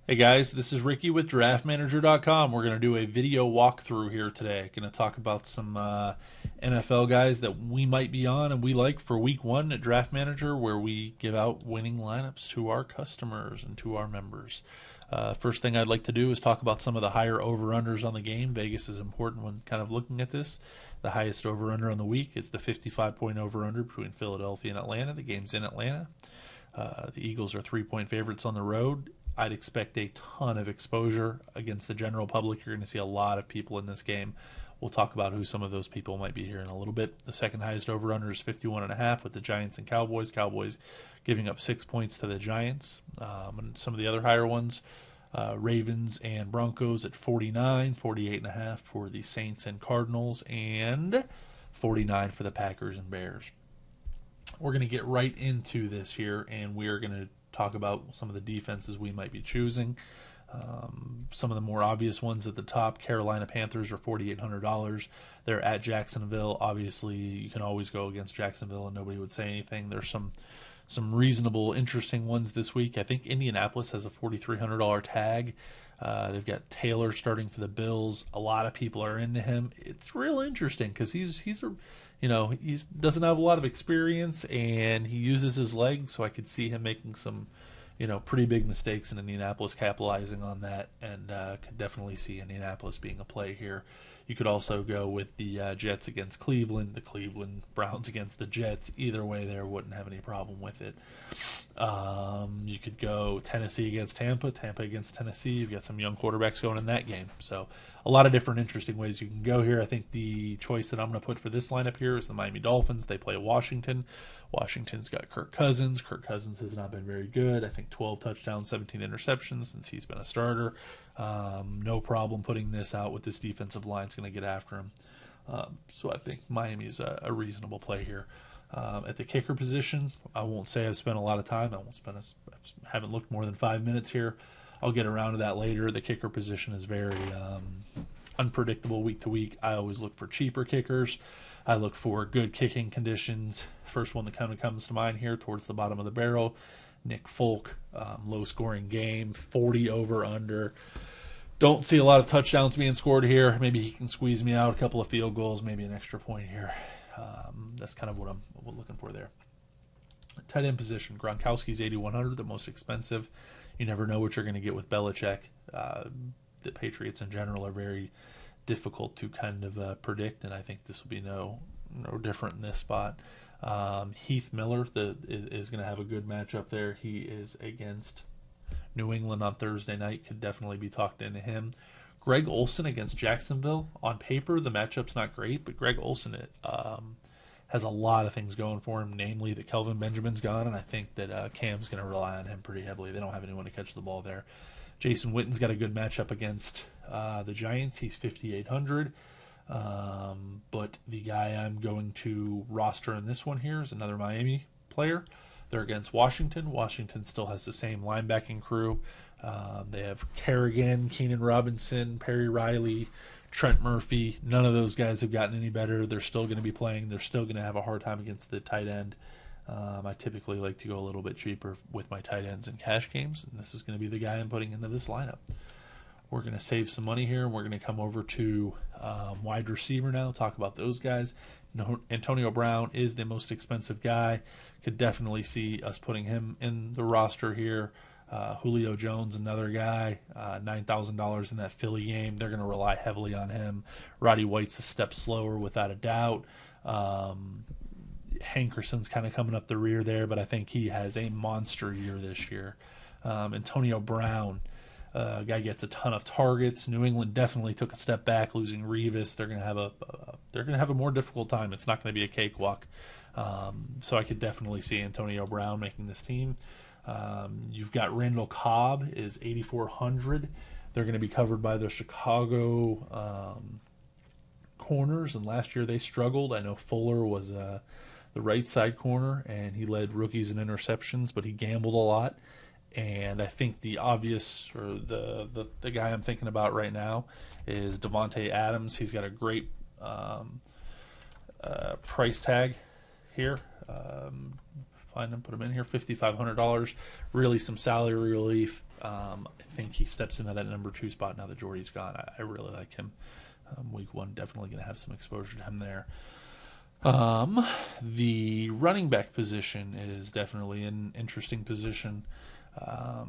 Hey guys, this is Ricky with DraftManager.com. We're going to do a video walkthrough here today. Going to talk about some NFL guys that we might be on and we like for week one at Draft Manager, where we give out winning lineups to our customers and to our members. First thing I'd like to do is talk about some of the higher over-unders on the game. Vegas is important when kind of looking at this. The highest over-under on the week is the 55-point over-under between Philadelphia and Atlanta. The game's in Atlanta. The Eagles are 3-point favorites on the road. I'd expect a ton of exposure against the general public. You're going to see a lot of people in this game. We'll talk about who some of those people might be here in a little bit. The second highest over-under is 51.5 with the Giants and Cowboys. Cowboys giving up 6 points to the Giants. And some of the other higher ones, Ravens and Broncos at 49, 48.5 for the Saints and Cardinals, and 49 for the Packers and Bears. We're going to get right into this here, and we're going to talk about some of the defenses we might be choosing. Some of the more obvious ones at the top, Carolina Panthers are $4,800. They're at Jacksonville. Obviously, you can always go against Jacksonville and nobody would say anything. There's some reasonable, interesting ones this week. I think Indianapolis has a $4,300 tag. They've got Taylor starting for the Bills. A lot of people are into him. It's real interesting because he doesn't have a lot of experience and he uses his legs, so I could see him making some, pretty big mistakes in Indianapolis, capitalizing on that, and could definitely see Indianapolis being a play here. You could also go with the Jets against Cleveland, the Cleveland Browns against the Jets. Either way there, wouldn't have any problem with it. You could go Tennessee against Tampa, Tampa against Tennessee. You've got some young quarterbacks going in that game. So a lot of different interesting ways you can go here. I think the choice that I'm going to put for this lineup here is the Miami Dolphins. They play Washington. Washington's got Kirk Cousins. Kirk Cousins has not been very good. I think 12 touchdowns, 17 interceptions since he's been a starter. No problem putting this out with this defensive line. It's going to get after him. So I think Miami's a reasonable play here. At the kicker position, I won't say I've spent a lot of time. I haven't looked more than 5 minutes here. I'll get around to that later. The kicker position is very unpredictable week to week. I always look for cheaper kickers. I look for good kicking conditions. First one that kind of comes to mind here towards the bottom of the barrel, Nick Folk, low-scoring game, 40 over/under. Don't see a lot of touchdowns being scored here. Maybe he can squeeze me out a couple of field goals, maybe an extra point here. That's kind of what I'm looking for there. Tight end position, Gronkowski's 8,100, the most expensive. You never know what you're going to get with Belichick. The Patriots in general are very difficult to kind of predict, and I think this will be no different in this spot. Heath Miller is going to have a good matchup there. He is against New England on Thursday night. Could definitely be talked into him. Greg Olsen against Jacksonville. On paper, the matchup's not great, but Greg Olsen has a lot of things going for him, namely that Kelvin Benjamin's gone, and I think that Cam's going to rely on him pretty heavily. They don't have anyone to catch the ball there. Jason Witten's got a good matchup against the Giants. He's 5,800. But the guy I'm going to roster in this one here is another Miami player. They're against Washington. Washington still has the same linebacking crew. They have Kerrigan, Keenan Robinson, Perry Riley, Trent Murphy. None of those guys have gotten any better. They're still going to be playing. They're still going to have a hard time against the tight end. I typically like to go a little bit cheaper with my tight ends in cash games, and this is going to be the guy I'm putting into this lineup. We're going to save some money here, and we're going to come over to wide receiver now, talk about those guys. Antonio Brown is the most expensive guy. Could definitely see us putting him in the roster here. Julio Jones, another guy, $9,000 in that Philly game. They're going to rely heavily on him. Roddy White's a step slower without a doubt. Hankerson's kind of coming up the rear there, but I think he has a monster year this year. Antonio Brown, guy gets a ton of targets. New England definitely took a step back, losing Revis. They're going to have a more difficult time. It's not going to be a cakewalk. So I could definitely see Antonio Brown making this team. You've got Randall Cobb is 8,400. They're going to be covered by the Chicago corners, and last year they struggled. I know Fuller was the right side corner, and he led rookies in interceptions, but he gambled a lot. And I think the obvious, or the guy I'm thinking about right now is Devontae Adams. He's got a great price tag here. Find him, put him in here, $5,500. Really some salary relief. I think he steps into that number 2 spot now that Jordy's gone. I really like him. Week 1, definitely going to have some exposure to him there. The running back position is definitely an interesting position.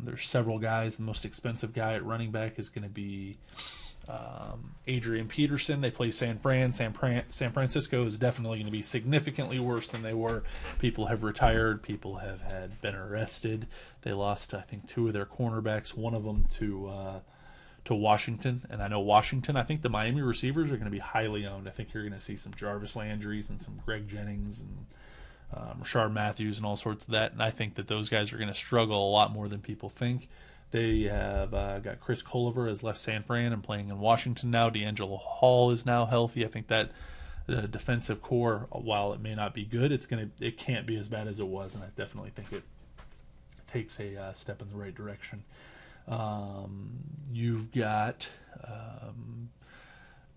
There's several guys. The most expensive guy at running back is going to be Adrian Peterson. They play San Fran. San Francisco is definitely going to be significantly worse than they were. People have retired. People have been arrested. They lost, I think, 2 of their cornerbacks. One of them to Washington. And I know Washington, I think the Miami receivers are going to be highly owned. I think you're going to see some Jarvis Landrys and some Greg Jennings and Rashard Matthews and all sorts of that. And I think that those guys are going to struggle a lot more than people think. They have got Chris Culliver as left San Fran and playing in Washington now. D'Angelo Hall is now healthy. I think that the defensive core, while it may not be good, it can't be as bad as it was, and I definitely think it takes a step in the right direction. You've got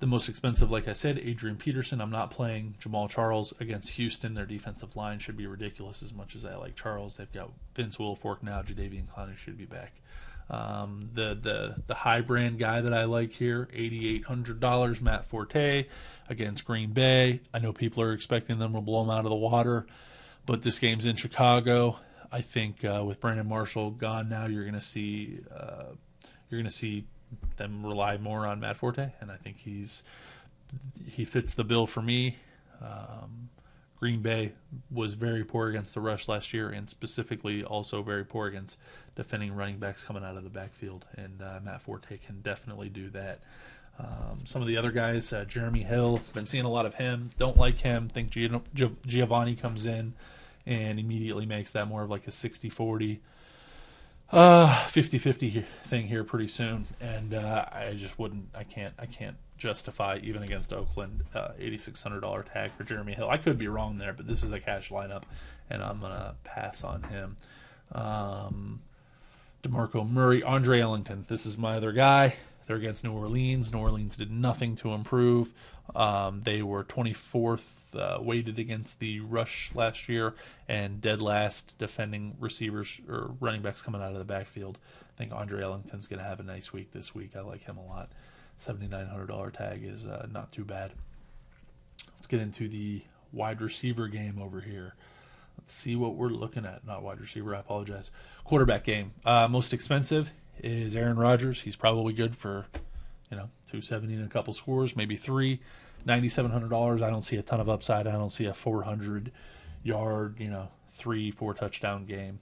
the most expensive, like I said, Adrian Peterson. I'm not playing Jamal Charles against Houston. Their defensive line should be ridiculous as much as I like Charles. They've got Vince Wilfork now. Jadeveon Clowney should be back. The high brand guy that I like here, $8,800, Matt Forte against Green Bay. I know people are expecting them to blow them out of the water, but this game's in Chicago. I think with Brandon Marshall gone now, you're going to see them rely more on Matt Forte, and I think he fits the bill for me. Green Bay was very poor against the rush last year, and specifically also very poor against defending running backs coming out of the backfield, and Matt Forte can definitely do that. Some of the other guys, Jeremy Hill, been seeing a lot of him. Don't like him. Think Giovanni comes in and immediately makes that more of like a 60-40, 50-50 thing here pretty soon. And I can't justify, even against Oakland, $8,600 tag for Jeremy Hill. I could be wrong there, but this is a cash lineup, and I'm going to pass on him. DeMarco Murray, Andre Ellington. This is my other guy. They're against New Orleans. New Orleans did nothing to improve. They were 24th weighted against the rush last year and dead last defending receivers or running backs coming out of the backfield. I think Andre Ellington's going to have a nice week this week. I like him a lot. $7,900 tag is not too bad. Let's get into the wide receiver game over here. Let's see what we're looking at. Not wide receiver, I apologize. Quarterback game. Most expensive is Aaron Rodgers. He's probably good for, $270 and a couple scores, maybe 3. $9,700. I don't see a ton of upside. I don't see a 400-yard, 3-4 touchdown game.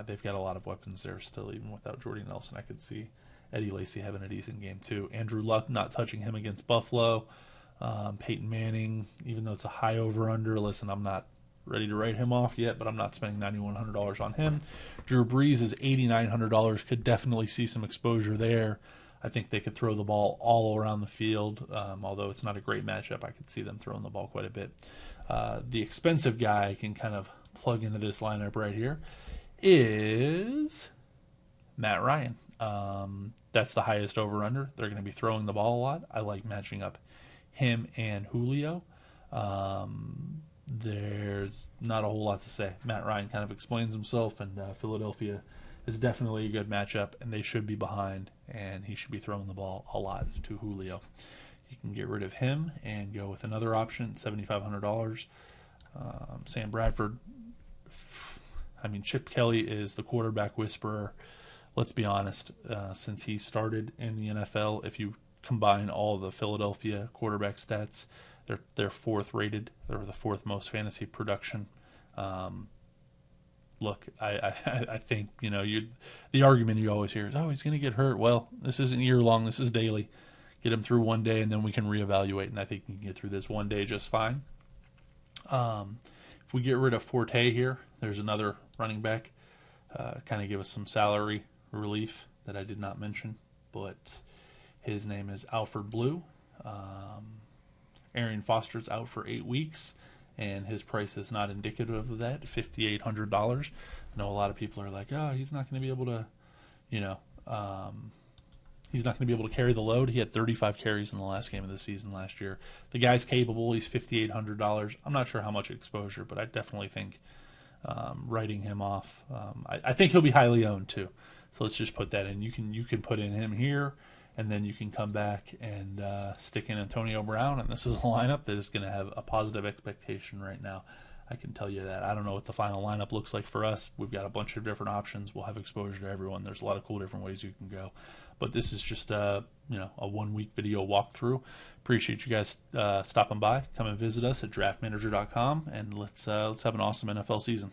They've got a lot of weapons there still, even without Jordy Nelson. I could see Eddie Lacy having a decent game too. Andrew Luck, not touching him against Buffalo. Peyton Manning, even though it's a high over-under, listen, I'm not ready to write him off yet, but I'm not spending $9,100 on him. Drew Brees is $8,900. Could definitely see some exposure there. I think they could throw the ball all around the field, although it's not a great matchup. I could see them throwing the ball quite a bit. The expensive guy I can kind of plug into this lineup right here is Matt Ryan. That's the highest over-under. They're going to be throwing the ball a lot. I like matching up him and Julio. There's not a whole lot to say. Matt Ryan kind of explains himself, and Philadelphia is definitely a good matchup, and they should be behind, and he should be throwing the ball a lot to Julio. You can get rid of him and go with another option, $7,500. Sam Bradford. Chip Kelly is the quarterback whisperer. Let's be honest. Since he started in the NFL, if you combine all the Philadelphia quarterback stats, they're fourth rated. They're the fourth most fantasy production. Look, I think the argument you always hear is, oh, he's going to get hurt. Well, this isn't year long. This is daily. Get him through one day, and then we can reevaluate. And I think you can get through this one day just fine. If we get rid of Forte here, there's another running back. Kind of give us some salary relief that I did not mention, but his name is Alfred Blue. Arian Foster's out for 8 weeks, and his price is not indicative of that, $5,800. I know a lot of people are like, oh, he's not going to be able to, he's not going to be able to carry the load. He had 35 carries in the last game of the season last year. The guy's capable. He's $5,800. I'm not sure how much exposure, but I definitely think writing him off. I think he'll be highly owned too. So let's just put that in. You can put in him here, and then you can come back and stick in Antonio Brown, and this is a lineup that is going to have a positive expectation right now. I can tell you that. I don't know what the final lineup looks like for us. We've got a bunch of different options. We'll have exposure to everyone. There's a lot of cool different ways you can go. But this is just a 1 week video walkthrough. Appreciate you guys stopping by. Come and visit us at draftmanager.com, and let's have an awesome NFL season.